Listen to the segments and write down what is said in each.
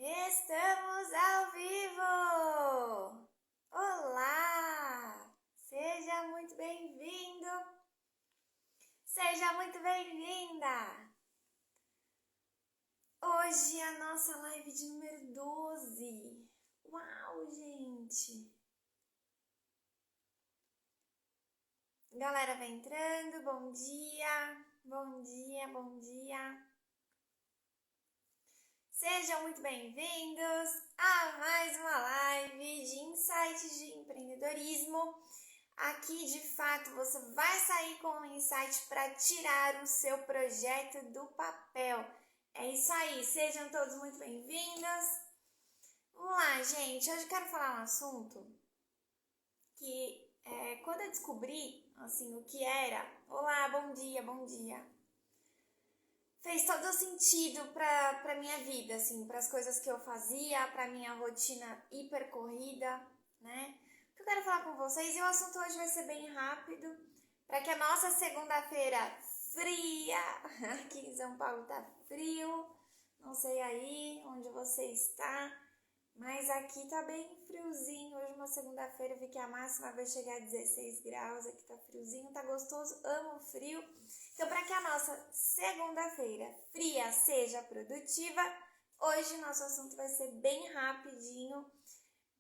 Estamos ao vivo! Olá! Seja muito bem-vindo! Seja muito bem-vinda! Hoje é a nossa live de número 12. Uau, gente! Galera vai entrando, bom dia! Bom dia, bom dia! Sejam muito bem-vindos a mais uma live de insights de empreendedorismo. Aqui, de fato, você vai sair com um insight para tirar o seu projeto do papel. É isso aí, sejam todos muito bem-vindos. Vamos lá, gente. Hoje eu quero falar um assunto que, quando eu descobri, assim, o que era... Olá, bom dia, bom dia. Fez todo sentido pra minha vida, assim, para as coisas que eu fazia, pra minha rotina hiper corrida, né? O que eu quero falar com vocês, e o assunto hoje vai ser bem rápido, para que a nossa segunda-feira fria, aqui em São Paulo tá frio, não sei aí onde você está, mas aqui tá bem friozinho. Hoje, uma segunda-feira, eu vi que a máxima vai chegar a 16 graus, aqui tá friozinho, tá gostoso, amo frio. Então, para que a nossa segunda-feira fria seja produtiva, hoje nosso assunto vai ser bem rapidinho,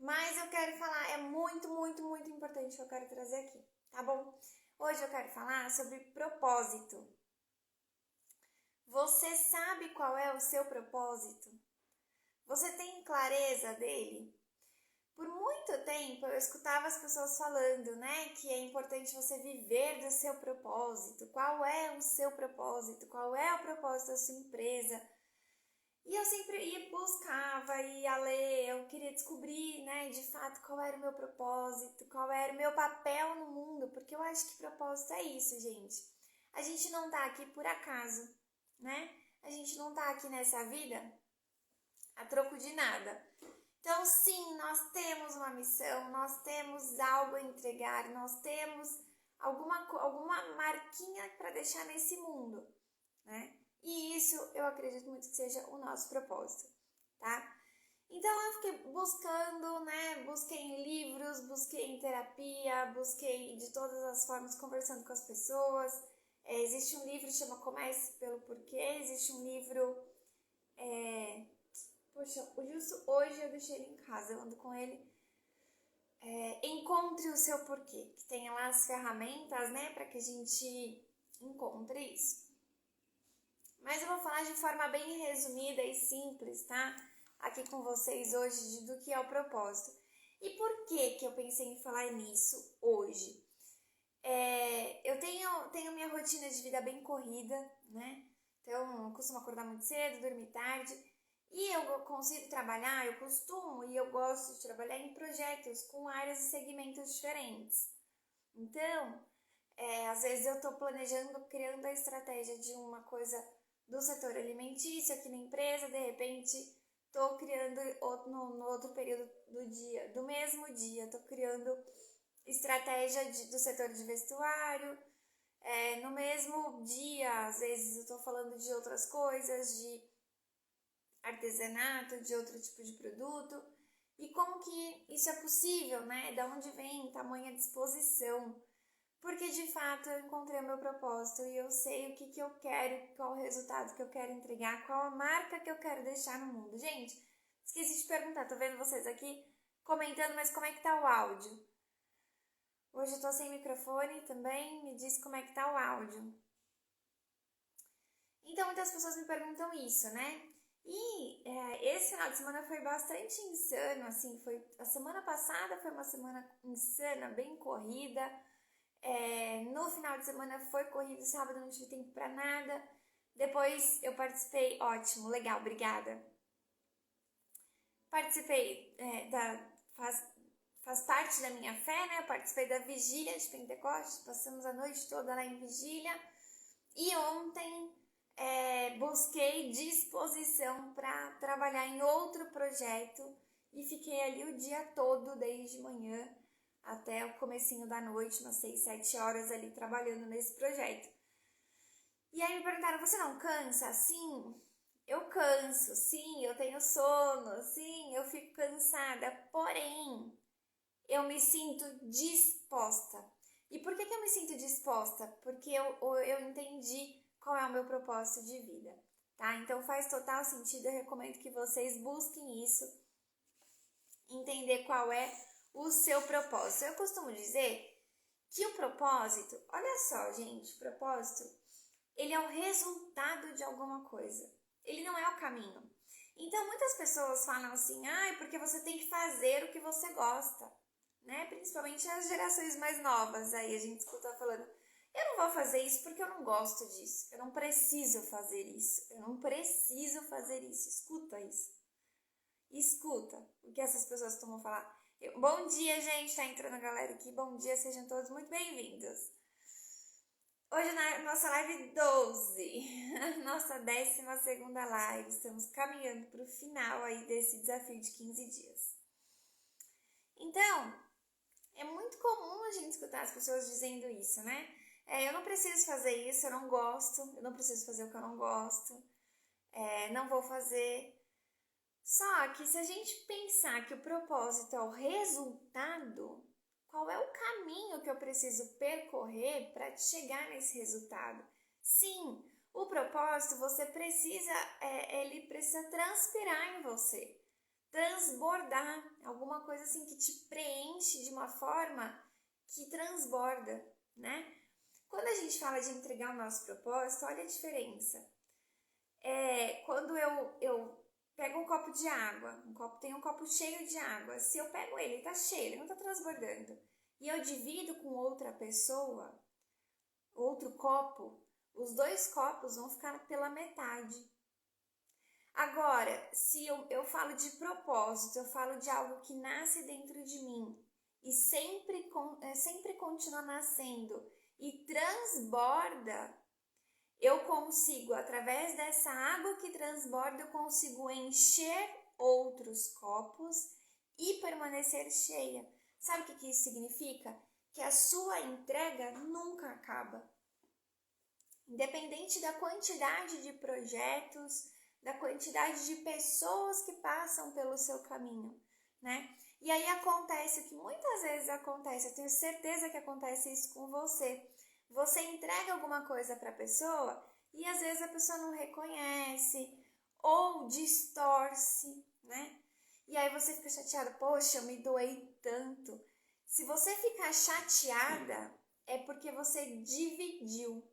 mas eu quero falar, é muito, muito, muito importante que eu quero trazer aqui, tá bom? Hoje eu quero falar sobre propósito. Você sabe qual é o seu propósito? Você tem clareza dele? Por muito tempo eu escutava as pessoas falando, né, que é importante você viver do seu propósito. Qual é o seu propósito? Qual é o propósito da sua empresa? E eu sempre buscava, ia ler, eu queria descobrir, né, de fato qual era o meu propósito, qual era o meu papel no mundo, porque eu acho que propósito é isso, gente. A gente não tá aqui por acaso, né? A gente não tá aqui nessa vida a troco de nada. Então, sim, nós temos uma missão, nós temos algo a entregar, nós temos alguma marquinha para deixar nesse mundo, né? E isso eu acredito muito que seja o nosso propósito, tá? Então, eu fiquei buscando, né? Busquei em livros, busquei em terapia, busquei de todas as formas conversando com as pessoas. Existe um livro que chama Comece pelo Porquê, existe um livro... Poxa, o Justo hoje eu deixei ele em casa, eu ando com ele. Encontre o seu porquê, que tenha lá as ferramentas, né, para que a gente encontre isso. Mas eu vou falar de forma bem resumida e simples, tá? Aqui com vocês hoje do que é o propósito. E por que eu pensei em falar nisso hoje? Eu tenho minha rotina de vida bem corrida, né? Então, eu costumo acordar muito cedo, dormir tarde. E eu consigo trabalhar, eu costumo e eu gosto de trabalhar em projetos com áreas e segmentos diferentes. Então, às vezes eu estou planejando, criando a estratégia de uma coisa do setor alimentício aqui na empresa, de repente estou criando no outro período do dia, do mesmo dia, estou criando estratégia do setor de vestuário. No mesmo dia, às vezes eu estou falando de outras coisas, de artesanato, de outro tipo de produto, e como que isso é possível, né? Da onde vem tamanha disposição? Porque de fato eu encontrei o meu propósito e eu sei o que eu quero, qual o resultado que eu quero entregar, qual a marca que eu quero deixar no mundo. Gente, esqueci de perguntar, tô vendo vocês aqui comentando, mas como é que tá o áudio? Hoje eu tô sem microfone também, me diz como é que tá o áudio. Então muitas pessoas me perguntam isso, né? E esse final de semana foi bastante insano, assim, a semana passada foi uma semana insana, bem corrida. No final de semana foi corrido, sábado não tive tempo pra nada. Depois eu participei, ótimo, legal, obrigada. Participei, faz parte da minha fé, né? Eu participei da vigília de Pentecostes, passamos a noite toda lá em vigília. E ontem busquei disposição para trabalhar em outro projeto e fiquei ali o dia todo, desde manhã até o comecinho da noite, umas 6, 7 horas ali trabalhando nesse projeto. E aí me perguntaram, você não cansa? Sim, eu canso, sim, eu tenho sono, sim, eu fico cansada, porém, eu me sinto disposta. E por que eu me sinto disposta? Porque eu entendi qual é o meu propósito de vida, tá? Então faz total sentido, eu recomendo que vocês busquem isso, entender qual é o seu propósito. Eu costumo dizer que o propósito, olha só, gente, o propósito, ele é o resultado de alguma coisa. Ele não é o caminho. Então, muitas pessoas falam assim, porque você tem que fazer o que você gosta, né? Principalmente as gerações mais novas, aí a gente escuta falando, eu não vou fazer isso porque eu não gosto disso, eu não preciso fazer isso, eu não preciso fazer isso, escuta isso. Escuta o que essas pessoas costumam falar. Bom dia, gente, tá entrando a galera aqui, bom dia, sejam todos muito bem-vindos. Hoje na nossa live 12, nossa 12ª live, estamos caminhando para o final aí desse desafio de 15 dias. Então, é muito comum a gente escutar as pessoas dizendo isso, né? Eu não preciso fazer isso, eu não gosto, eu não preciso fazer o que eu não gosto, não vou fazer. Só que se a gente pensar que o propósito é o resultado, qual é o caminho que eu preciso percorrer para chegar nesse resultado? Sim, o propósito você precisa, ele precisa transpirar em você, transbordar, alguma coisa assim que te preenche de uma forma que transborda, né? Quando a gente fala de entregar o nosso propósito, olha a diferença. Quando eu pego um copo de água, tem um copo cheio de água. Se eu pego ele tá cheio, ele não tá transbordando, e eu divido com outra pessoa, outro copo, os 2 copos vão ficar pela metade. Agora, se eu falo de propósito, eu falo de algo que nasce dentro de mim e sempre continua nascendo e transborda, eu consigo, através dessa água que transborda, eu consigo encher outros copos e permanecer cheia. Sabe o que isso significa? Que a sua entrega nunca acaba. Independente da quantidade de projetos, da quantidade de pessoas que passam pelo seu caminho, né? E aí acontece o que muitas vezes acontece, eu tenho certeza que acontece isso com você. Você entrega alguma coisa para a pessoa e às vezes a pessoa não reconhece ou distorce, né? E aí você fica chateada, poxa, eu me doei tanto. Se você ficar chateada, é porque você dividiu.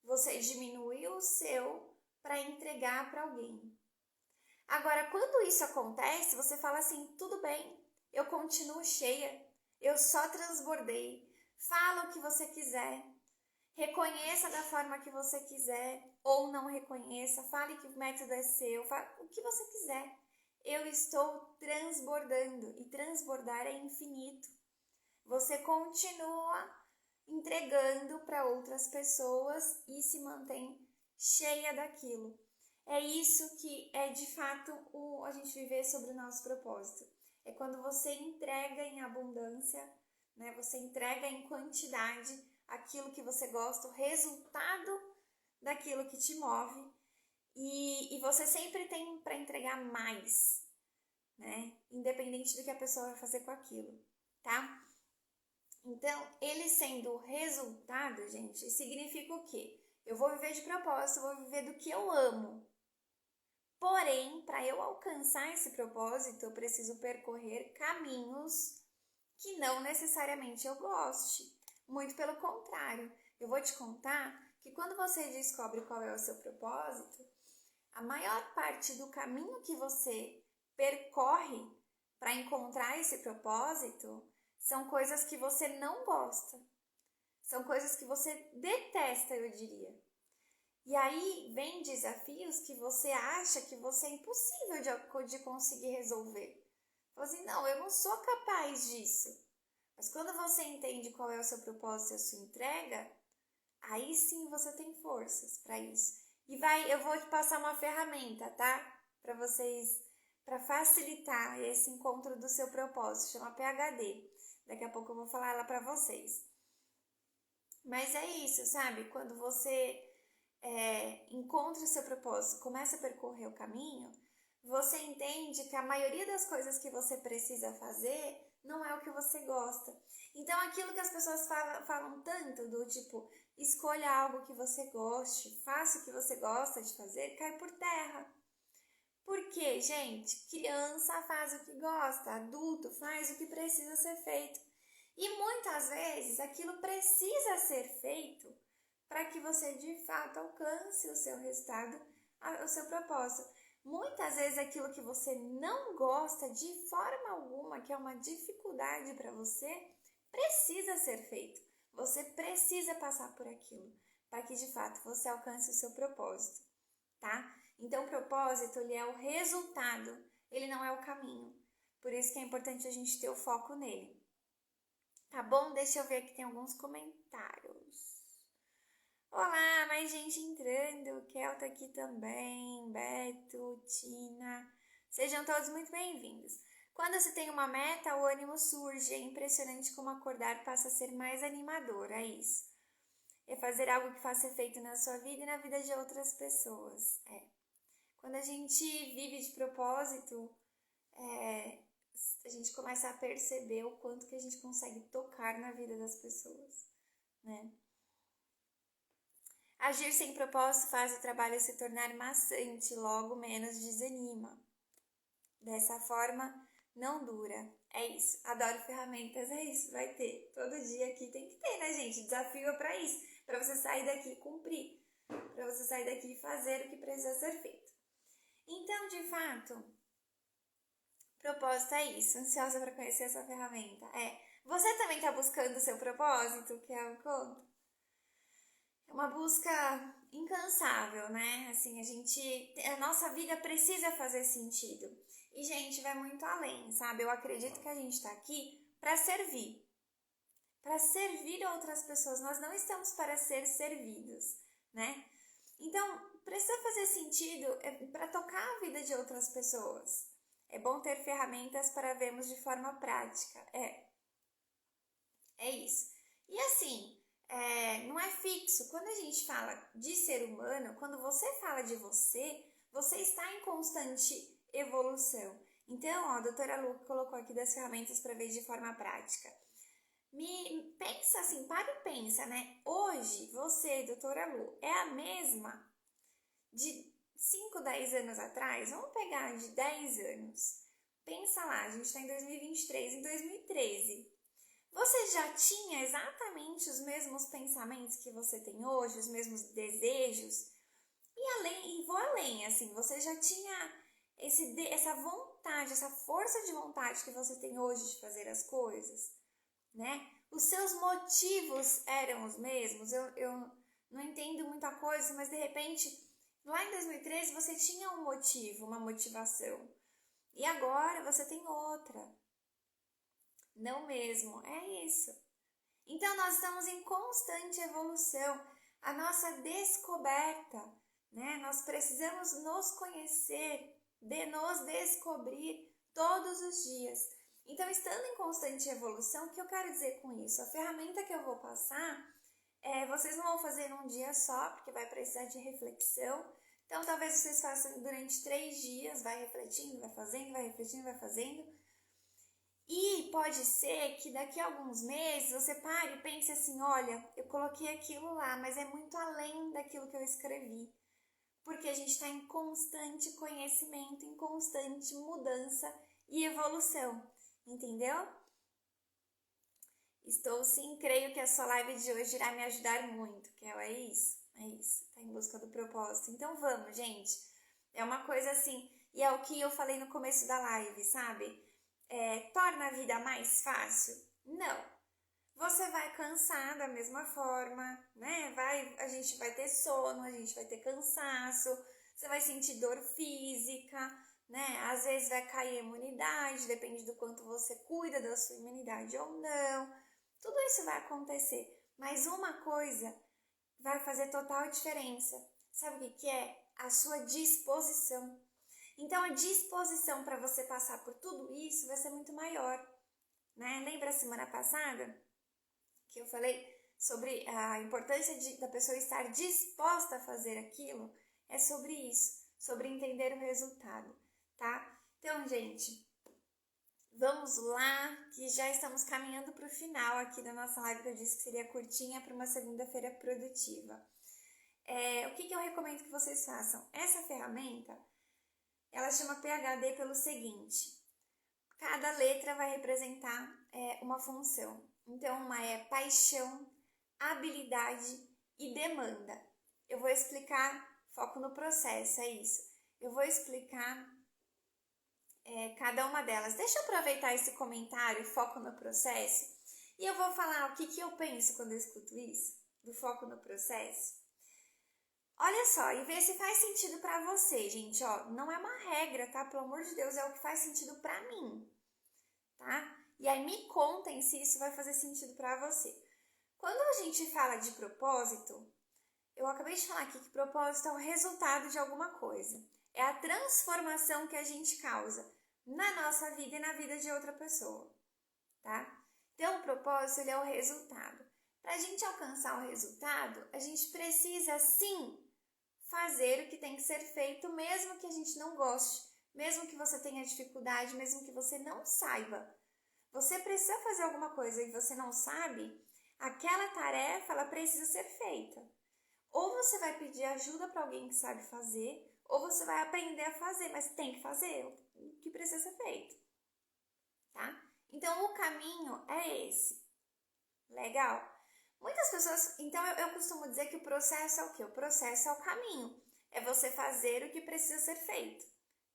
Você diminuiu o seu para entregar para alguém. Agora, quando isso acontece, você fala assim, tudo bem, eu continuo cheia, eu só transbordei. Fala o que você quiser, reconheça da forma que você quiser ou não reconheça, fale que o método é seu, fale o que você quiser. Eu estou transbordando e transbordar é infinito. Você continua entregando para outras pessoas e se mantém cheia daquilo. É isso que é de fato a gente viver sobre o nosso propósito. É quando você entrega em abundância, né? Você entrega em quantidade aquilo que você gosta, o resultado daquilo que te move, e você sempre tem para entregar mais, né? Independente do que a pessoa vai fazer com aquilo, tá? Então, ele sendo o resultado, gente, significa o quê? Eu vou viver de propósito, eu vou viver do que eu amo. Porém, para eu alcançar esse propósito, eu preciso percorrer caminhos que não necessariamente eu goste. Muito pelo contrário, eu vou te contar que quando você descobre qual é o seu propósito, a maior parte do caminho que você percorre para encontrar esse propósito são coisas que você não gosta. São coisas que você detesta, eu diria. E aí vem desafios que você acha que você é impossível de conseguir resolver. Fala assim, não, eu não sou capaz disso. Mas quando você entende qual é o seu propósito e a sua entrega, aí sim você tem forças para isso. E eu vou te passar uma ferramenta, tá? Para vocês, para facilitar esse encontro do seu propósito. Chama PHD. Daqui a pouco eu vou falar ela para vocês. Mas é isso, sabe? Quando você encontra o seu propósito, começa a percorrer o caminho, você entende que a maioria das coisas que você precisa fazer não é o que você gosta. Então, aquilo que as pessoas falam tanto do tipo, escolha algo que você goste, faça o que você gosta de fazer, cai por terra. Porque, gente, criança faz o que gosta, adulto faz o que precisa ser feito. E muitas vezes aquilo precisa ser feito para que você de fato alcance o seu resultado, o seu propósito. Muitas vezes aquilo que você não gosta de forma alguma, que é uma dificuldade para você, precisa ser feito. Você precisa passar por aquilo para que de fato você alcance o seu propósito, tá? Então o propósito, ele é o resultado, ele não é o caminho. Por isso que é importante a gente ter o foco nele. Tá bom? Deixa eu ver aqui, tem alguns comentários. Olá, mais gente entrando, Kel tá aqui também, Beto, Tina, sejam todos muito bem-vindos. Quando se tem uma meta, o ânimo surge, é impressionante como acordar passa a ser mais animador, é isso. É fazer algo que faça efeito na sua vida e na vida de outras pessoas, Quando a gente vive de propósito, a gente começa a perceber o quanto que a gente consegue tocar na vida das pessoas, né? Agir sem propósito faz o trabalho se tornar maçante, logo menos desanima. Dessa forma, não dura. É isso. Adoro ferramentas, é isso. Vai ter. Todo dia aqui tem que ter, né, gente? Desafio é pra isso. Pra você sair daqui e cumprir. Pra você sair daqui e fazer o que precisa ser feito. Então, de fato, propósito é isso. Ansiosa para conhecer essa ferramenta. Você também tá buscando o seu propósito, que é o conto? É uma busca incansável, né? Assim, a nossa vida precisa fazer sentido. E, gente, vai muito além, sabe? Eu acredito que a gente tá aqui para servir outras pessoas. Nós não estamos para ser servidos, né? Então, precisa fazer sentido para tocar a vida de outras pessoas. É bom ter ferramentas para vermos de forma prática. É isso. E assim, não é fixo. Quando a gente fala de ser humano, quando você fala de você, você está em constante evolução. Então, a doutora Lu colocou aqui das ferramentas para ver de forma prática. Pensa assim, para e pensa, né? Hoje, você, doutora Lu, é a mesma de 5, 10 anos atrás? Vamos pegar de 10 anos. Pensa lá, a gente está em 2023, em 2013. Você já tinha exatamente os mesmos pensamentos que você tem hoje, os mesmos desejos? E vou além, assim, você já tinha essa vontade, essa força de vontade que você tem hoje de fazer as coisas, né? Os seus motivos eram os mesmos? Eu não entendo muita coisa, mas de repente, lá em 2013 você tinha um motivo, uma motivação. E agora você tem outra. Não mesmo, é isso. Então nós estamos em constante evolução, a nossa descoberta, né? Nós precisamos nos conhecer, nos descobrir todos os dias. Então, estando em constante evolução, o que eu quero dizer com isso? A ferramenta que eu vou passar, vocês não vão fazer num dia só, porque vai precisar de reflexão. Então, talvez vocês façam durante 3 dias, vai refletindo, vai fazendo, vai refletindo, vai fazendo. E pode ser que daqui a alguns meses você pare e pense assim, olha, eu coloquei aquilo lá, mas é muito além daquilo que eu escrevi. Porque a gente está em constante conhecimento, em constante mudança e evolução, entendeu? Estou sim, creio que a sua live de hoje irá me ajudar muito, Kel, é isso, tá em busca do propósito. Então vamos, gente, é uma coisa assim, e é o que eu falei no começo da live, sabe? Torna a vida mais fácil? Não. Você vai cansar da mesma forma, né? A gente vai ter sono, a gente vai ter cansaço, você vai sentir dor física, né? Às vezes vai cair a imunidade, depende do quanto você cuida da sua imunidade ou não. Tudo isso vai acontecer, mas uma coisa vai fazer total diferença. Sabe o que é? A sua disposição. Então, a disposição para você passar por tudo isso vai ser muito maior, né? Lembra a semana passada que eu falei sobre a importância da pessoa estar disposta a fazer aquilo, é sobre isso, sobre entender o resultado, tá? Então, gente, vamos lá, que já estamos caminhando para o final aqui da nossa live, que eu disse que seria curtinha para uma segunda-feira produtiva. O que eu recomendo que vocês façam? Essa ferramenta, ela chama PHD pelo seguinte: cada letra vai representar uma função. Então, uma é paixão, habilidade e demanda. Eu vou explicar, foco no processo, é isso. Eu vou explicar cada uma delas. Deixa eu aproveitar esse comentário, foco no processo, e eu vou falar o que eu penso quando eu escuto isso, do foco no processo. Olha só, e ver se faz sentido pra você, gente, ó, não é uma regra, tá? Pelo amor de Deus, é o que faz sentido pra mim, tá? E aí me contem se isso vai fazer sentido pra você. Quando a gente fala de propósito, eu acabei de falar aqui que propósito é o resultado de alguma coisa. É a transformação que a gente causa na nossa vida e na vida de outra pessoa, tá? Então, o propósito, ele é o resultado. Para a gente alcançar o resultado, a gente precisa, sim, fazer o que tem que ser feito, mesmo que a gente não goste, mesmo que você tenha dificuldade, mesmo que você não saiba. Você precisa fazer alguma coisa e você não sabe, aquela tarefa, ela precisa ser feita. Ou você vai pedir ajuda para alguém que sabe fazer, ou você vai aprender a fazer, mas tem que fazer o que precisa ser feito, tá? Então, o caminho é esse. Legal? Muitas pessoas... Então, eu costumo dizer que o processo é o quê? O processo é o caminho. É você fazer o que precisa ser feito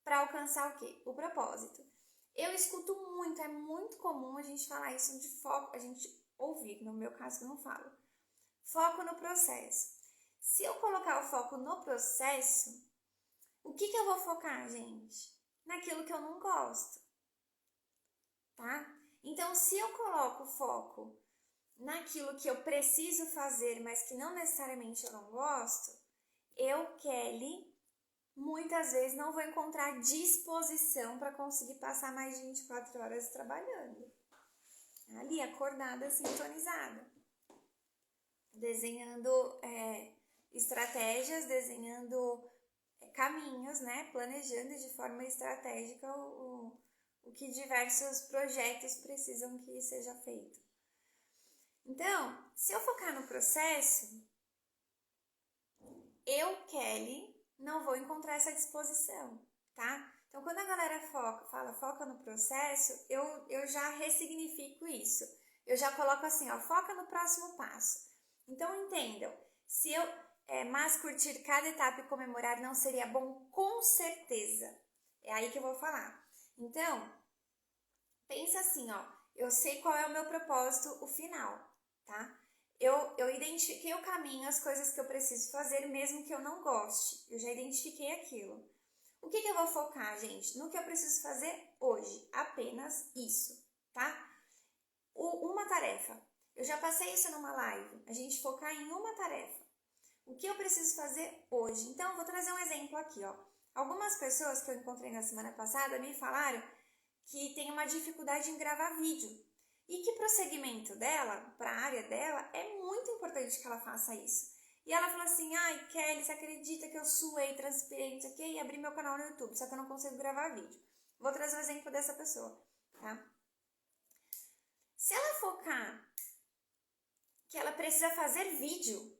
para alcançar o quê? O propósito. Eu escuto muito, é muito comum a gente falar isso de foco, a gente ouvir, no meu caso eu não falo. Foco no processo. Se eu colocar o foco no processo, o que eu vou focar, gente? Naquilo que eu não gosto, tá? Então, se eu coloco o foco naquilo que eu preciso fazer, mas que não necessariamente eu não gosto, eu, Kelly, muitas vezes não vou encontrar disposição para conseguir passar mais de 24 horas trabalhando. Ali, acordada, sintonizada. Desenhando estratégias, desenhando caminhos, né? Planejando de forma estratégica o que diversos projetos precisam que seja feito. Então, se eu focar no processo, eu, Kelly, não vou encontrar essa disposição, tá? Então, quando a galera foca no processo, eu já ressignifico isso. Eu já coloco assim, ó, foca no próximo passo. Então, entendam, se eu mas curtir cada etapa e comemorar não seria bom? Com certeza. É aí que eu vou falar. Então, pensa assim, ó, eu sei qual é o meu propósito, o final, tá? Eu identifiquei o caminho, as coisas que eu preciso fazer, mesmo que eu não goste. Eu já identifiquei aquilo. O que eu vou focar, gente? No que eu preciso fazer hoje. Apenas isso, tá? Uma tarefa. Eu já passei isso numa live. A gente focar em uma tarefa. O que eu preciso fazer hoje? Então, eu vou trazer um exemplo aqui, ó. Algumas pessoas que eu encontrei na semana passada me falaram que tem uma dificuldade em gravar vídeo. E que para o segmento dela, para a área dela, é muito importante que ela faça isso. E ela falou assim, ai, Kelly, você acredita que eu suei, transpirei, não sei o quê, e abri meu canal no YouTube, só que eu não consigo gravar vídeo. Vou trazer um exemplo dessa pessoa, tá? Se ela focar que ela precisa fazer vídeo,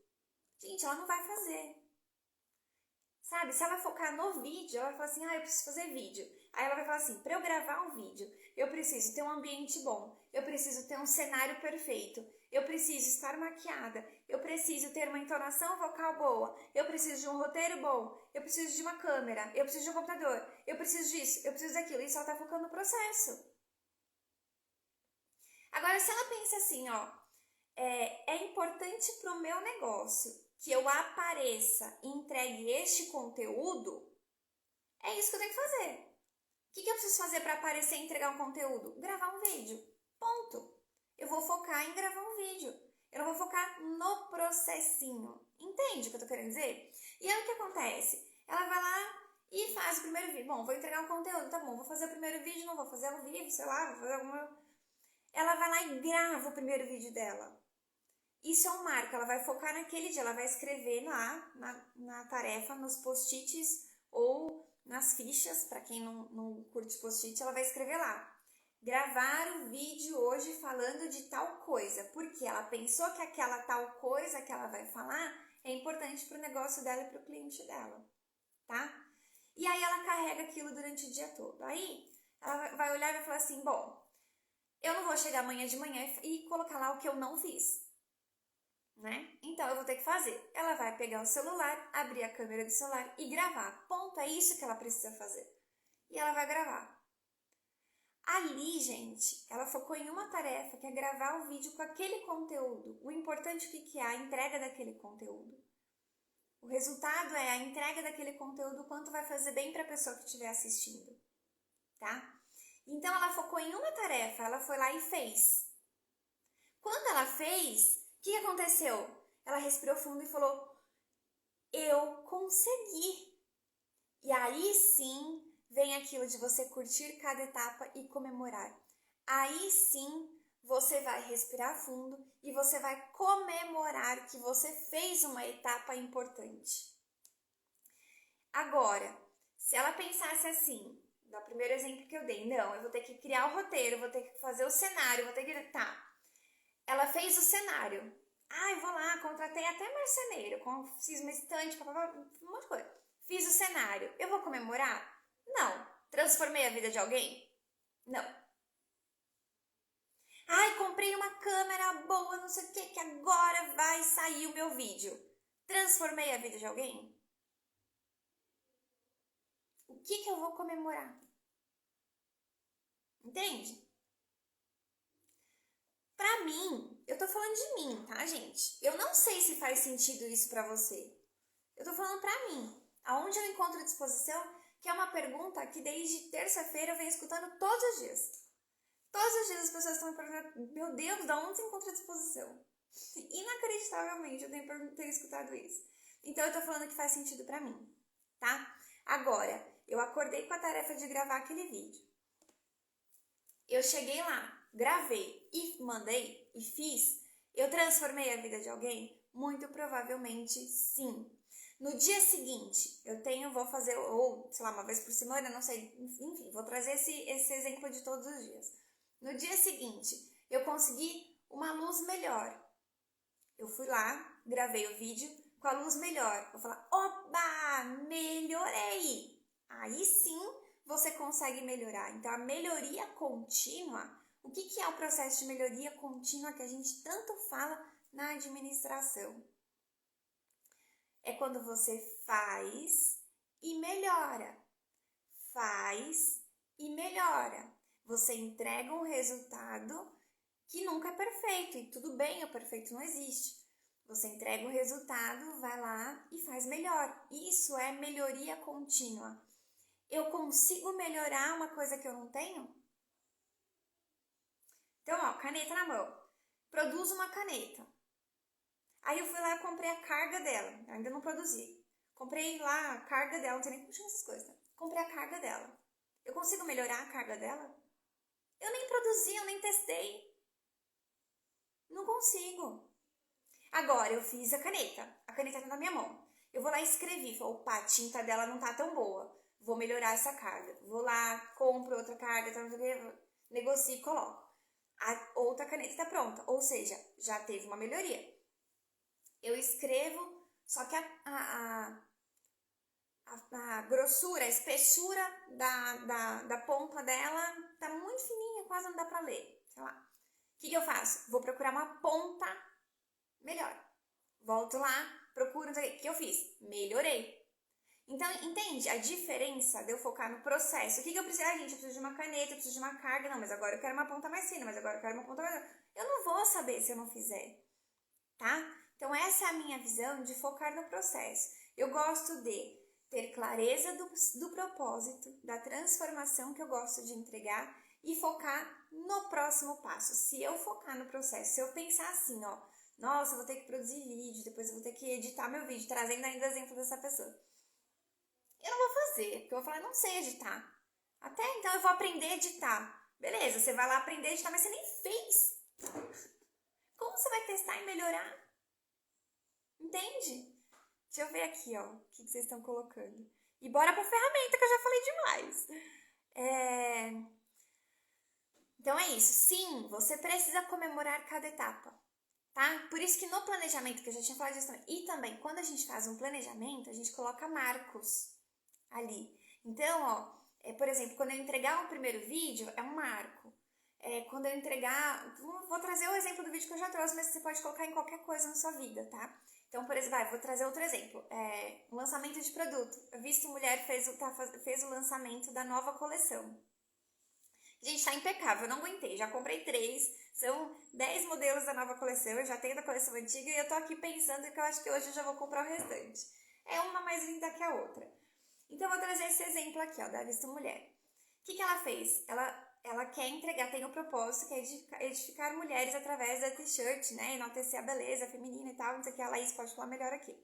gente, ela não vai fazer. Sabe, se ela focar no vídeo, ela vai falar assim, eu preciso fazer vídeo. Aí ela vai falar assim, para eu gravar um vídeo, eu preciso ter um ambiente bom, eu preciso ter um cenário perfeito, eu preciso estar maquiada, eu preciso ter uma entonação vocal boa, eu preciso de um roteiro bom, eu preciso de uma câmera, eu preciso de um computador, eu preciso disso, eu preciso daquilo. Isso ela tá focando no processo. Agora, se ela pensa assim, ó, é importante para o meu negócio que eu apareça e entregue este conteúdo, é isso que eu tenho que fazer. O que eu preciso fazer para aparecer e entregar um conteúdo? Gravar um vídeo. Ponto. Eu vou focar em gravar um vídeo. Eu não vou focar no processinho. Entende o que eu tô querendo dizer? E aí o que acontece? Ela vai lá e faz o primeiro vídeo. Bom, vou entregar um conteúdo, tá bom. Vou fazer o primeiro vídeo, não vou fazer ao vivo, sei lá, vou fazer alguma... Ela vai lá e grava o primeiro vídeo dela. Isso é um marco, ela vai focar naquele dia, ela vai escrever lá na tarefa, nos post-its ou nas fichas, para quem não curte post-it, ela vai escrever lá. Gravar o vídeo hoje falando de tal coisa, porque ela pensou que aquela tal coisa que ela vai falar é importante para o negócio dela e para o cliente dela, tá? E aí ela carrega aquilo durante o dia todo. Aí ela vai olhar e vai falar assim, bom, eu não vou chegar amanhã de manhã e colocar lá o que eu não fiz, né? Então eu vou ter que fazer. Ela vai pegar o celular, abrir a câmera do celular e gravar. Ponto, é isso que ela precisa fazer. E ela vai gravar. Ali, gente, ela focou em uma tarefa, que é gravar o vídeo com aquele conteúdo. O importante, o que é? A entrega daquele conteúdo. O resultado é a entrega daquele conteúdo, quanto vai fazer bem para a pessoa que estiver assistindo, tá? Então, ela focou em uma tarefa, ela foi lá e fez. Quando ela fez, o que aconteceu? Ela respirou fundo e falou, eu consegui. E aí sim, vem aquilo de você curtir cada etapa e comemorar. Aí sim, você vai respirar fundo e você vai comemorar que você fez uma etapa importante. Agora, se ela pensasse assim, no primeiro exemplo que eu dei, não, eu vou ter que criar o roteiro, eu vou ter que fazer o cenário, eu vou ter que... Tá, ela fez o cenário. Eu vou lá, contratei até marceneiro, fiz uma estante, um monte de coisa. Fiz o cenário, eu vou comemorar? Não. Transformei a vida de alguém? Não. Comprei uma câmera boa, não sei o que agora vai sair o meu vídeo. Transformei a vida de alguém? O que eu vou comemorar? Entende? Pra mim, eu tô falando de mim, tá, gente? Eu não sei se faz sentido isso pra você. Eu tô falando pra mim. Aonde eu encontro disposição, que é uma pergunta que desde terça-feira eu venho escutando todos os dias. Todos os dias as pessoas estão me perguntando, meu Deus, da onde você encontra disposição? Inacreditavelmente eu tenho escutado isso. Então eu tô falando que faz sentido pra mim, tá? Agora, eu acordei com a tarefa de gravar aquele vídeo. Eu cheguei lá, gravei e mandei e fiz. Eu transformei a vida de alguém? Muito provavelmente sim. No dia seguinte, vou fazer, ou sei lá, uma vez por semana, não sei, enfim, vou trazer esse exemplo de todos os dias. No dia seguinte, eu consegui uma luz melhor. Eu fui lá, gravei o vídeo com a luz melhor. Vou falar, oba, melhorei! Aí sim você consegue melhorar. Então, a melhoria contínua, o que é o processo de melhoria contínua que a gente tanto fala na administração? É quando você faz e melhora. Faz e melhora. Você entrega um resultado que nunca é perfeito. E tudo bem, o perfeito não existe. Você entrega o resultado, vai lá e faz melhor. Isso é melhoria contínua. Eu consigo melhorar uma coisa que eu não tenho? Então, caneta na mão. Produzo uma caneta. Aí eu fui lá e comprei a carga dela. Eu ainda não produzi. Comprei lá a carga dela, não sei nem como chama essas coisas. Comprei a carga dela. Eu consigo melhorar a carga dela? Eu nem produzi, eu nem testei. Não consigo. Agora, eu fiz a caneta. A caneta tá na minha mão. Eu vou lá e escrevi. Opa, a tinta dela não tá tão boa. Vou melhorar essa carga. Vou lá, compro outra carga, negocio e coloco. A outra caneta tá pronta. Ou seja, já teve uma melhoria. Eu escrevo, só que a grossura, a espessura da ponta dela tá muito fininha, quase não dá pra ler. Sei lá. O que eu faço? Vou procurar uma ponta melhor. Volto lá, procuro, não sei o que eu fiz? Melhorei. Então, entende a diferença de eu focar no processo? O que eu preciso? Gente, eu preciso de uma caneta, eu preciso de uma carga. Não, mas agora eu quero uma ponta mais fina, mas agora eu quero uma ponta mais... Eu não vou saber se eu não fizer, tá? Então, essa é a minha visão de focar no processo. Eu gosto de ter clareza do propósito, da transformação que eu gosto de entregar e focar no próximo passo. Se eu focar no processo, se eu pensar assim, nossa, eu vou ter que produzir vídeo, depois eu vou ter que editar meu vídeo, trazendo ainda exemplo dessa pessoa. Eu não vou fazer, porque eu vou falar, não sei editar. Até então eu vou aprender a editar. Beleza, você vai lá aprender a editar, mas você nem fez. Como você vai testar e melhorar? Entende? Deixa eu ver aqui, ó, o que vocês estão colocando. E bora pra ferramenta, que eu já falei demais. Então é isso. Sim, você precisa comemorar cada etapa, tá? Por isso que no planejamento, que eu já tinha falado disso também, e também quando a gente faz um planejamento, a gente coloca marcos ali. Então, ó, por exemplo, quando eu entregar o primeiro vídeo, é um marco. Quando eu entregar... Vou trazer o exemplo do vídeo que eu já trouxe, mas você pode colocar em qualquer coisa na sua vida, tá? Então, por exemplo, vou trazer outro exemplo. Um lançamento de produto. Eu Visto Mulher fez o lançamento da nova coleção. Gente, tá impecável, eu não aguentei. Já comprei 3, são 10 modelos da nova coleção. Eu já tenho da coleção antiga e eu tô aqui pensando que eu acho que hoje eu já vou comprar o restante. É uma mais linda que a outra. Então, eu vou trazer esse exemplo aqui, ó, da Visto Mulher. O que ela fez? Ela quer entregar, tem o propósito, que é edificar mulheres através da t-shirt, né? Enaltecer a beleza feminina e tal. Não sei o que, a Laís pode falar melhor aqui.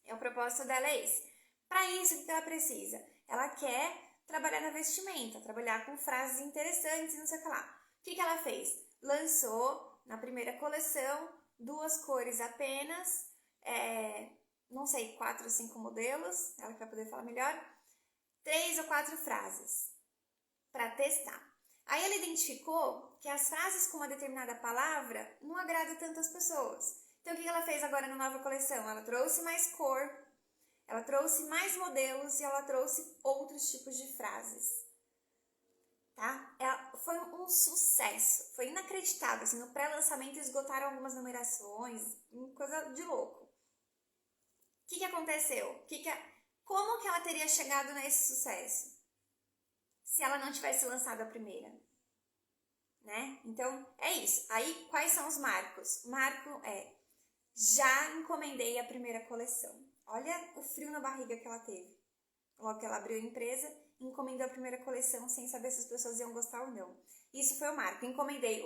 O propósito dela é esse. Para isso, o que ela precisa? Ela quer trabalhar na vestimenta, trabalhar com frases interessantes, não sei o que lá. O que ela fez? Lançou, na primeira coleção, 2 cores apenas, não sei, 4 ou 5 modelos, ela que vai poder falar melhor, 3 ou 4 frases para testar. Aí ela identificou que as frases com uma determinada palavra não agradam tantas pessoas. Então, o que ela fez agora na nova coleção? Ela trouxe mais cor, ela trouxe mais modelos e ela trouxe outros tipos de frases. Tá? Foi um sucesso, foi inacreditável. Assim, no pré-lançamento esgotaram algumas numerações, coisa de louco. O que aconteceu? Como que ela teria chegado nesse sucesso se ela não tivesse lançado a primeira? Né? Então, é isso. Aí, quais são os marcos? Marco já encomendei a primeira coleção. Olha o frio na barriga que ela teve. Logo que ela abriu a empresa, encomendou a primeira coleção sem saber se as pessoas iam gostar ou não. Isso foi o marco. Encomendei.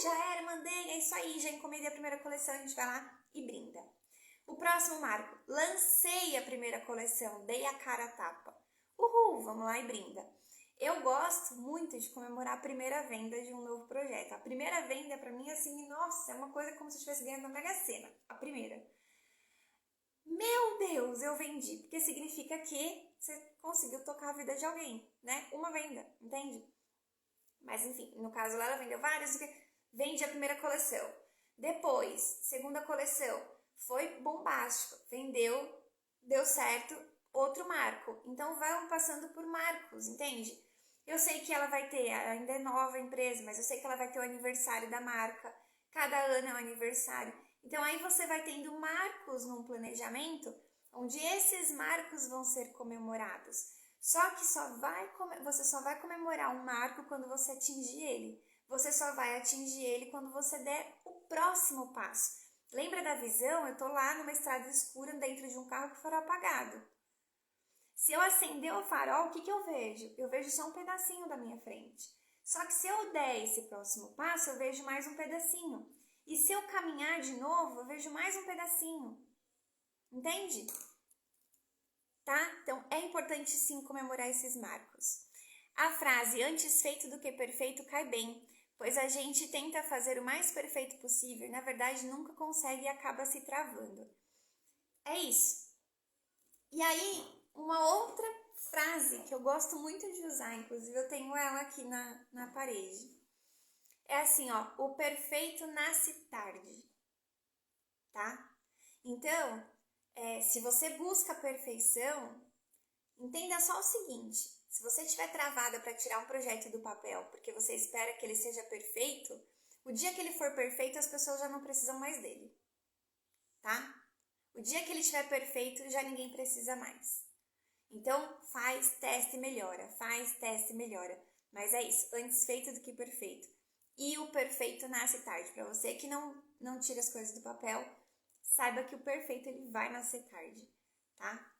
Já era, mandei, é isso aí. Já encomendei a primeira coleção, a gente vai lá e brinda. O próximo marco. Lancei a primeira coleção, dei a cara a tapa. Vamos lá e brinda. Eu gosto muito de comemorar a primeira venda de um novo projeto. A primeira venda, pra mim, assim, nossa, é uma coisa como se eu estivesse ganhando na Mega Sena. A primeira. Meu Deus, eu vendi. Porque significa que você conseguiu tocar a vida de alguém, né? Uma venda, entende? Mas, enfim, no caso ela vendeu várias. Vende a primeira coleção. Depois, segunda coleção. Foi bombástico. Vendeu, deu certo, outro marco. Então, vai passando por marcos, entende? Eu sei que ela vai ter, ainda é nova a empresa, mas eu sei que ela vai ter o aniversário da marca. Cada ano é um aniversário. Então, aí você vai tendo marcos num planejamento, onde esses marcos vão ser comemorados. Só que você só vai comemorar um marco quando você atingir ele. Você só vai atingir ele quando você der o próximo passo. Lembra da visão? Eu tô lá numa estrada escura dentro de um carro com o farol apagado. Se eu acender o farol, o que eu vejo? Eu vejo só um pedacinho da minha frente. Só que se eu der esse próximo passo, eu vejo mais um pedacinho. E se eu caminhar de novo, eu vejo mais um pedacinho. Entende? Tá? Então, é importante sim comemorar esses marcos. A frase antes feito do que perfeito cai bem, pois a gente tenta fazer o mais perfeito possível e, na verdade, nunca consegue e acaba se travando. É isso. E aí, uma outra frase que eu gosto muito de usar, inclusive eu tenho ela aqui na parede. É assim, ó, o perfeito nasce tarde, tá? Então, se você busca a perfeição, entenda só o seguinte: se você estiver travada para tirar um projeto do papel porque você espera que ele seja perfeito, o dia que ele for perfeito, as pessoas já não precisam mais dele, tá? O dia que ele estiver perfeito, já ninguém precisa mais. Então, faz, teste e melhora. Faz, teste e melhora. Mas é isso, antes feito do que perfeito. E o perfeito nasce tarde. Para você que não tira as coisas do papel, saiba que o perfeito ele vai nascer tarde, tá?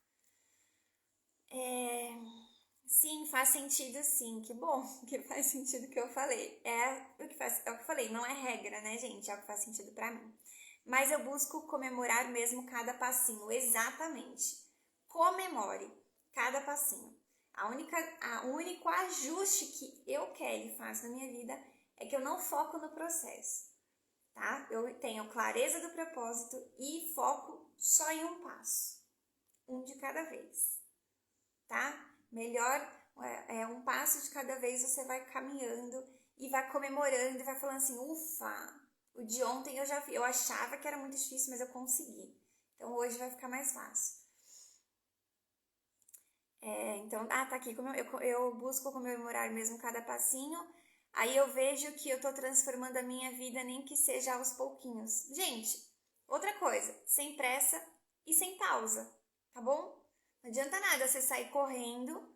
Sim, faz sentido sim. Que bom que faz sentido o que eu falei. É o que eu falei, não é regra, né, gente? É o que faz sentido pra mim. Mas eu busco comemorar mesmo cada passinho, exatamente. Comemore cada passinho. O único ajuste que eu quero e faço na minha vida é que eu não foco no processo. tá? Eu tenho clareza do propósito e foco só em um passo, um de cada vez, tá? Melhor um passo de cada vez, você vai caminhando e vai comemorando e vai falando assim, ufa, o de ontem eu achava que era muito difícil, mas eu consegui. Então hoje vai ficar mais fácil. Então, tá aqui, eu busco comemorar mesmo cada passinho, aí eu vejo que eu tô transformando a minha vida, nem que seja aos pouquinhos. Gente, outra coisa, sem pressa e sem pausa, tá bom? Não adianta nada você sair correndo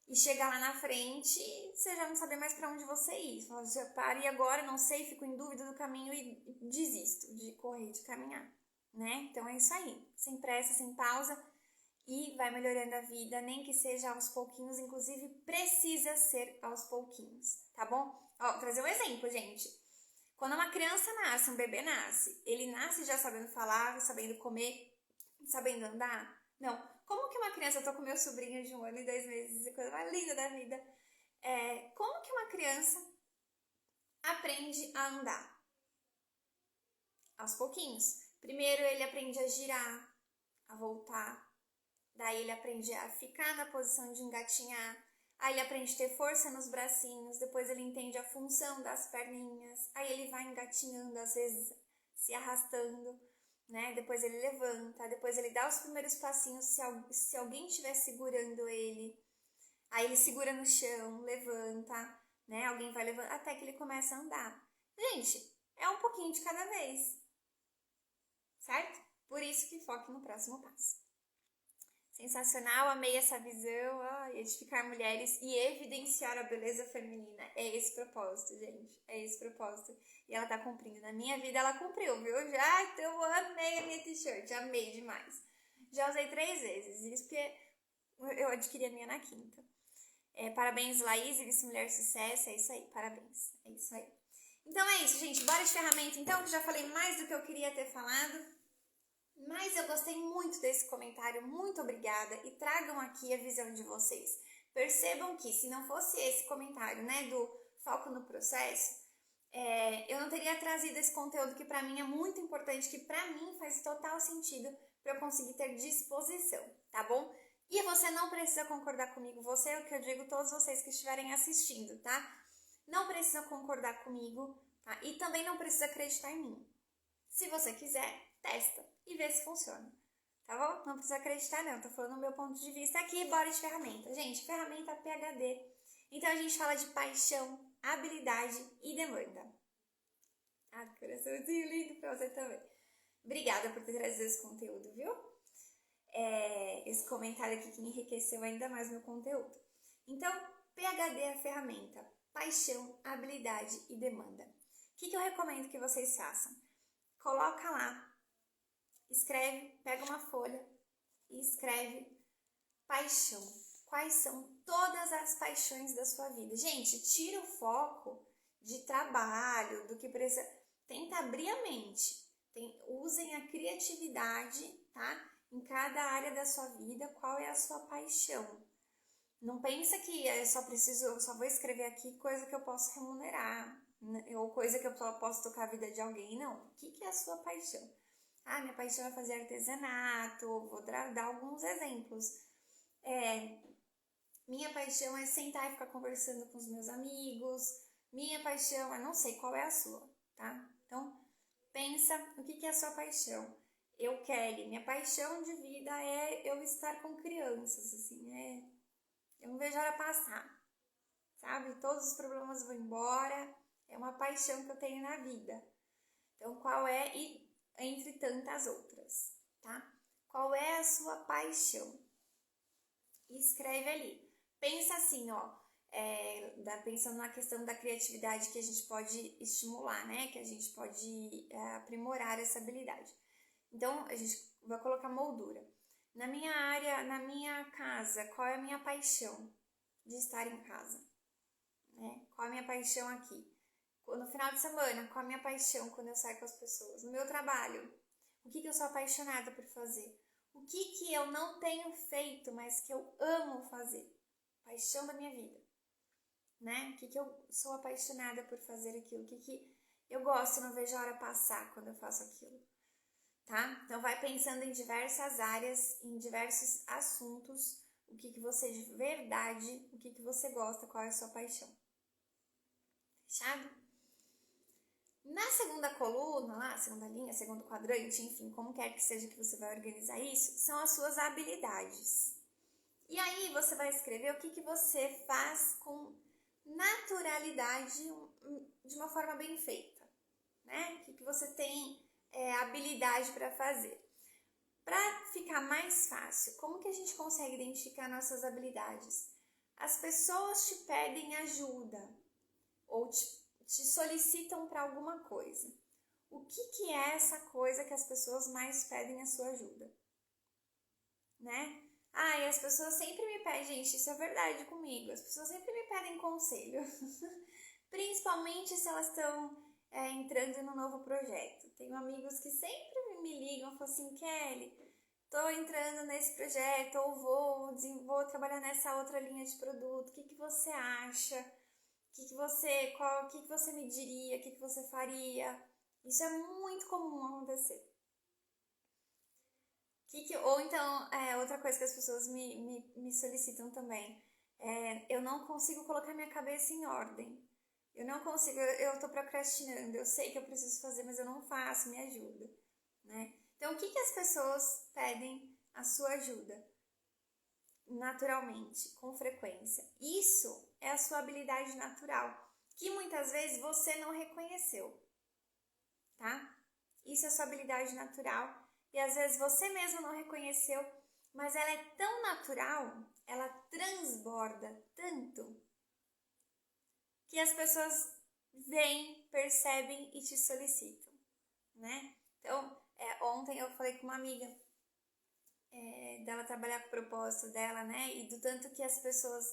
e chegar lá na frente e você já não saber mais pra onde você ir. Você fala, já parei agora, não sei, fico em dúvida do caminho e desisto de correr, de caminhar, né? Então é isso aí, sem pressa, sem pausa, e vai melhorando a vida, nem que seja aos pouquinhos, inclusive precisa ser aos pouquinhos, tá bom? Ó, vou trazer um exemplo, gente. Quando uma criança nasce, um bebê nasce, ele nasce já sabendo falar, sabendo comer, sabendo andar? Não. Como que uma criança, eu tô com meu sobrinho de 1 ano e 2 meses, a coisa mais linda da vida, como que uma criança aprende a andar? Aos pouquinhos. Primeiro ele aprende a girar, a voltar, daí ele aprende a ficar na posição de engatinhar, aí ele aprende a ter força nos bracinhos, depois ele entende a função das perninhas, aí ele vai engatinhando, às vezes se arrastando, né? Depois ele levanta, depois ele dá os primeiros passinhos se alguém estiver segurando ele, aí ele segura no chão, levanta, né? Alguém vai levando, até que ele começa a andar. Gente, é um pouquinho de cada vez, certo? Por isso que foque no próximo passo. Sensacional, amei essa visão, edificar mulheres e evidenciar a beleza feminina. É esse propósito, gente, é esse propósito. E ela tá cumprindo. Na minha vida ela cumpriu, viu? Já, então eu amei a minha t-shirt, amei demais. Já usei 3 vezes, isso porque eu adquiri a minha na quinta. Parabéns, Laís, Vice Mulher Sucesso, é isso aí, parabéns, é isso aí. Então é isso, gente, bora de ferramenta então, que já falei mais do que eu queria ter falado. Mas eu gostei muito desse comentário, muito obrigada, e tragam aqui a visão de vocês. Percebam que se não fosse esse comentário, né, do foco no processo, eu não teria trazido esse conteúdo que para mim é muito importante, que para mim faz total sentido para eu conseguir ter disposição, tá bom? E você não precisa concordar comigo, você é o que eu digo, todos vocês que estiverem assistindo, tá? Não precisa concordar comigo, tá? E também não precisa acreditar em mim. Se você quiser, testa e vê se funciona, tá bom? Não precisa acreditar não, tô falando do meu ponto de vista aqui, bora de ferramenta. Gente, ferramenta PhD. Então a gente fala de paixão, habilidade e demanda. Coraçãozinho lindo pra você também. Obrigada por ter trazido esse conteúdo, viu? Esse comentário aqui que enriqueceu ainda mais meu conteúdo. Então, PhD é a ferramenta, paixão, habilidade e demanda. O que eu recomendo que vocês façam? Coloca lá, escreve, pega uma folha e escreve paixão. Quais são todas as paixões da sua vida? Gente, tira o foco de trabalho, do que precisa. Tenta abrir a mente. Usem a criatividade, tá? Em cada área da sua vida, qual é a sua paixão. Não pensa que eu só vou escrever aqui coisa que eu posso remunerar, ou coisa que eu posso tocar a vida de alguém. Não. O que é a sua paixão? Minha paixão é fazer artesanato. Vou dar alguns exemplos. Minha paixão é sentar e ficar conversando com os meus amigos. Minha paixão é, não sei qual é a sua, tá? Então, pensa o que é a sua paixão. Kelly, minha paixão de vida é eu estar com crianças, assim, eu não vejo a hora passar, sabe? Todos os problemas vão embora, é uma paixão que eu tenho na vida. Então, qual é, e entre tantas outras, tá? Qual é a sua paixão? E escreve ali. Pensa assim, pensando na questão da criatividade que a gente pode estimular, né? Que a gente pode aprimorar essa habilidade. Então, a gente vai colocar moldura. Na minha área, na minha casa, qual é a minha paixão de estar em casa? Né? Qual é a minha paixão aqui? No final de semana, qual é a minha paixão quando eu saio com as pessoas? No meu trabalho, o que eu sou apaixonada por fazer? O que eu não tenho feito, mas que eu amo fazer? Paixão da minha vida. Né? O que eu sou apaixonada por fazer aquilo? O que Eu gosto, não vejo a hora passar quando eu faço aquilo, tá? Então vai pensando em diversas áreas, em diversos assuntos, o que você de verdade, o que você gosta, qual é a sua paixão. Fechado? Na segunda coluna, lá, segunda linha, segundo quadrante, enfim, como quer que seja que você vai organizar isso, são as suas habilidades. E aí você vai escrever o que você faz com naturalidade, de uma forma bem feita, né? O que você tem habilidade para fazer. Para ficar mais fácil, como que a gente consegue identificar nossas habilidades? As pessoas te pedem ajuda ou te solicitam para alguma coisa. O que é essa coisa que as pessoas mais pedem a sua ajuda? Né? E as pessoas sempre me pedem, gente, isso é verdade comigo, as pessoas sempre me pedem conselho, principalmente se elas estão entrando no novo projeto. Tenho amigos que sempre me ligam e falam assim, Kelly, tô entrando nesse projeto, ou vou trabalhar nessa outra linha de produto, o que você acha? O que você me diria? O que você faria? Isso é muito comum acontecer. Ou então, outra coisa que as pessoas me solicitam também, eu não consigo colocar minha cabeça em ordem. Eu não consigo, eu tô procrastinando, eu sei que eu preciso fazer, mas eu não faço, me ajuda, né? Então, o que as pessoas pedem a sua ajuda? Naturalmente, com frequência. Isso é a sua habilidade natural, que muitas vezes você não reconheceu, tá? Isso é a sua habilidade natural. E às vezes você mesmo não reconheceu, mas ela é tão natural, ela transborda tanto, que as pessoas veem, percebem e te solicitam, né? Então, ontem eu falei com uma amiga dela trabalhar com o propósito dela, né? E do tanto que as pessoas,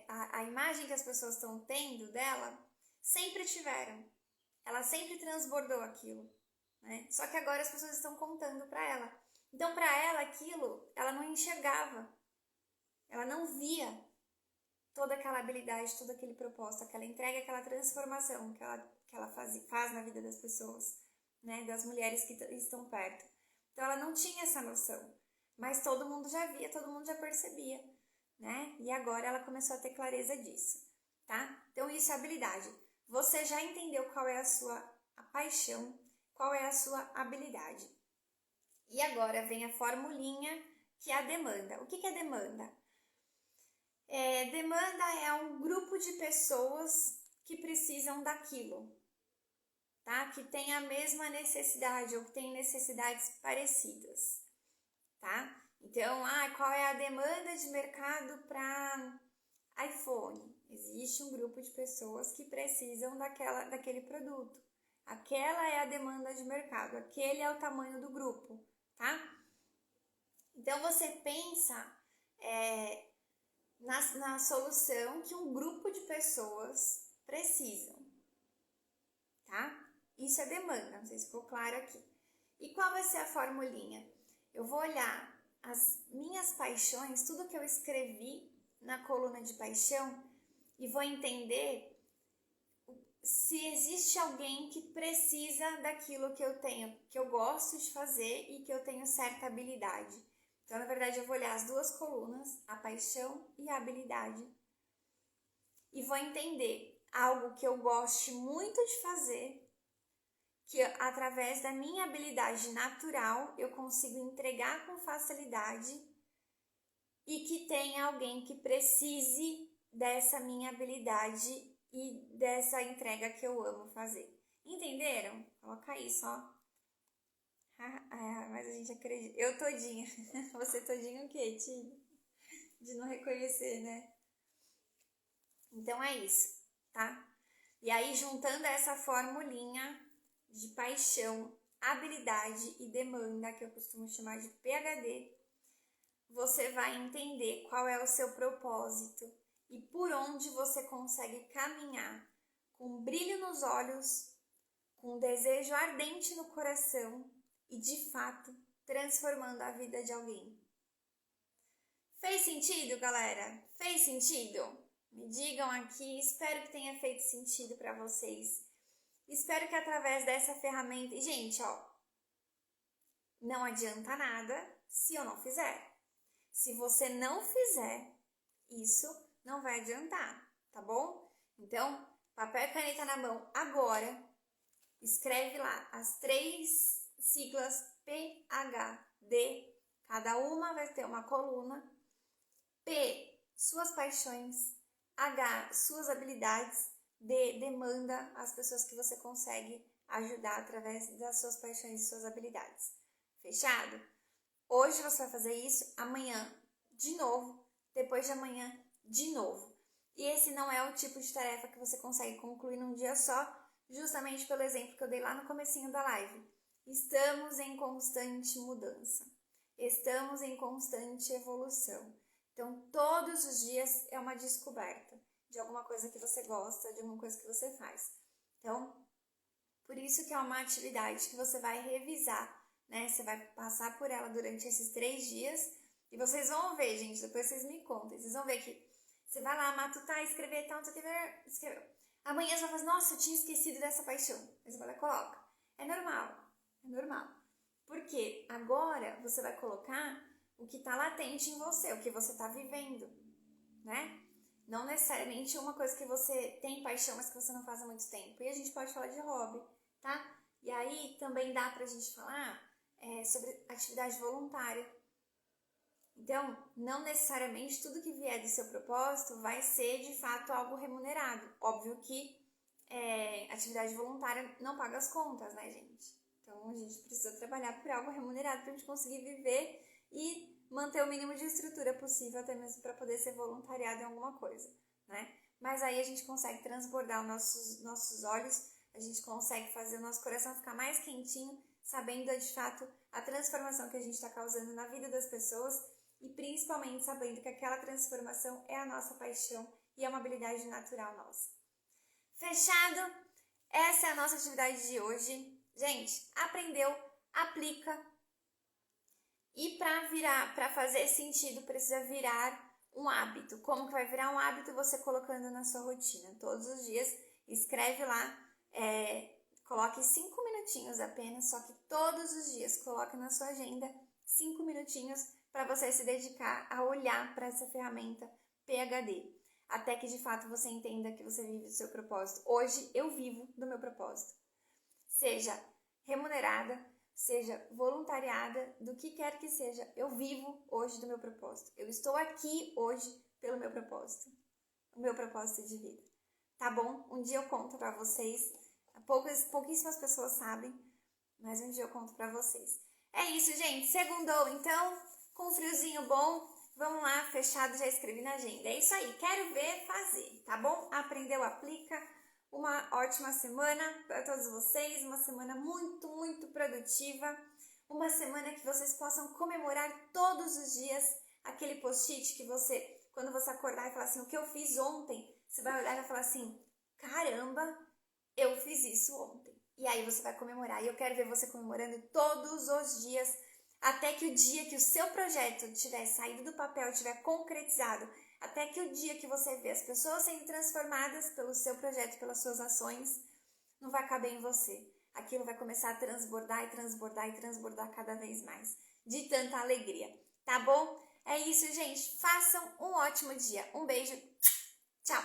a imagem que as pessoas estão tendo dela, sempre tiveram. Ela sempre transbordou aquilo. Né? Só que agora as pessoas estão contando para ela. Então, para ela, aquilo, ela não enxergava. Ela não via toda aquela habilidade, todo aquele propósito, aquela entrega, aquela transformação que ela faz na vida das pessoas, né? Das mulheres que estão perto. Então, ela não tinha essa noção. Mas todo mundo já via, todo mundo já percebia, né? E agora ela começou a ter clareza disso, tá? Então, isso é habilidade. Você já entendeu qual é a paixão, qual é a sua habilidade. E agora vem a formulinha, que é a demanda. O que é demanda? Demanda é um grupo de pessoas que precisam daquilo, tá? Que tem a mesma necessidade ou que tem necessidades parecidas, tá? Então, qual é a demanda de mercado para iPhone? Existe um grupo de pessoas que precisam daquele produto. Aquela é a demanda de mercado, aquele é o tamanho do grupo, tá? Então, você pensa na solução que um grupo de pessoas precisam, tá? Isso é demanda, não sei se ficou claro aqui. E qual vai ser a formulinha? Eu vou olhar as minhas paixões, tudo que eu escrevi na coluna de paixão e vou entender se existe alguém que precisa daquilo que eu tenho, que eu gosto de fazer e que eu tenho certa habilidade. Então, na verdade, eu vou olhar as duas colunas, a paixão e a habilidade, e vou entender algo que eu goste muito de fazer, que através da minha habilidade natural eu consigo entregar com facilidade e que tenha alguém que precise dessa minha habilidade e dessa entrega que eu amo fazer. Entenderam? Coloca isso, ó. Mas a gente acredita. Eu todinha. Você todinha o quê, Tio? De não reconhecer, né? Então é isso, tá? E aí, juntando essa formulinha de paixão, habilidade e demanda, que eu costumo chamar de PHD, você vai entender qual é o seu propósito e por onde você consegue caminhar com brilho nos olhos, com desejo ardente no coração e, de fato, transformando a vida de alguém. Fez sentido, galera? Fez sentido? Me digam aqui, espero que tenha feito sentido para vocês. Espero que através dessa ferramenta... E, gente, ó, não adianta nada se eu não fizer. Se você não fizer, isso não vai adiantar, tá bom? Então, papel e caneta na mão agora. Escreve lá as 3 siglas PHD. Cada uma vai ter uma coluna. P, suas paixões. H, suas habilidades. D, demanda, as pessoas que você consegue ajudar através das suas paixões e suas habilidades. Fechado? Hoje você vai fazer isso, amanhã de novo, depois de amanhã de novo. E esse não é o tipo de tarefa que você consegue concluir num dia só, justamente pelo exemplo que eu dei lá no comecinho da live. Estamos em constante mudança. Estamos em constante evolução. Então, todos os dias é uma descoberta de alguma coisa que você gosta, de alguma coisa que você faz. Então, por isso que é uma atividade que você vai revisar, né? Você vai passar por ela durante esses 3 dias e vocês vão ver, gente, depois vocês me contem. Vocês vão ver que você vai lá matutar, escrever tal, escreveu. Amanhã você vai fazer, nossa, eu tinha esquecido dessa paixão. Aí você vai lá e coloca. É normal. Porque agora você vai colocar o que está latente em você, o que você está vivendo, né? Não necessariamente uma coisa que você tem paixão, mas que você não faz há muito tempo. E a gente pode falar de hobby, tá? E aí também dá pra gente falar sobre atividade voluntária. Então, não necessariamente tudo que vier do seu propósito vai ser de fato algo remunerado. Óbvio que atividade voluntária não paga as contas, né, gente? Então, a gente precisa trabalhar por algo remunerado pra gente conseguir viver e manter o mínimo de estrutura possível, até mesmo para poder ser voluntariado em alguma coisa, né? Mas aí a gente consegue transbordar os nossos olhos, a gente consegue fazer o nosso coração ficar mais quentinho, sabendo de fato a transformação que a gente está causando na vida das pessoas e principalmente sabendo que aquela transformação é a nossa paixão e é uma habilidade natural nossa. Fechado? Essa é a nossa atividade de hoje. Gente, aprendeu, aplica. E para fazer sentido, precisa virar um hábito. Como que vai virar um hábito? Você colocando na sua rotina. Todos os dias, escreve lá, coloque 5 minutinhos apenas, só que todos os dias coloque na sua agenda 5 minutinhos para você se dedicar a olhar para essa ferramenta PHD. Até que de fato você entenda que você vive do seu propósito. Hoje eu vivo do meu propósito. Seja remunerada, seja voluntariada, do que quer que seja, eu vivo hoje do meu propósito. Eu estou aqui hoje pelo meu propósito. O meu propósito de vida. Tá bom? Um dia eu conto pra vocês. Pouquíssimas pessoas sabem, mas um dia eu conto pra vocês. É isso, gente. Segundou, então, com um friozinho bom. Vamos lá, fechado, já escrevi na agenda. É isso aí, quero ver fazer, tá bom? Aprendeu, aplica. Uma ótima semana para todos vocês, uma semana muito, muito produtiva, uma semana que vocês possam comemorar todos os dias aquele post-it que você, quando você acordar e falar assim, o que eu fiz ontem, você vai olhar e vai falar assim, caramba, eu fiz isso ontem. E aí você vai comemorar, e eu quero ver você comemorando todos os dias, até que o dia que o seu projeto tiver saído do papel, tiver concretizado, até que o dia que você vê as pessoas sendo transformadas pelo seu projeto, pelas suas ações, não vai caber em você. Aquilo vai começar a transbordar e transbordar e transbordar cada vez mais. De tanta alegria. Tá bom? É isso, gente. Façam um ótimo dia. Um beijo. Tchau.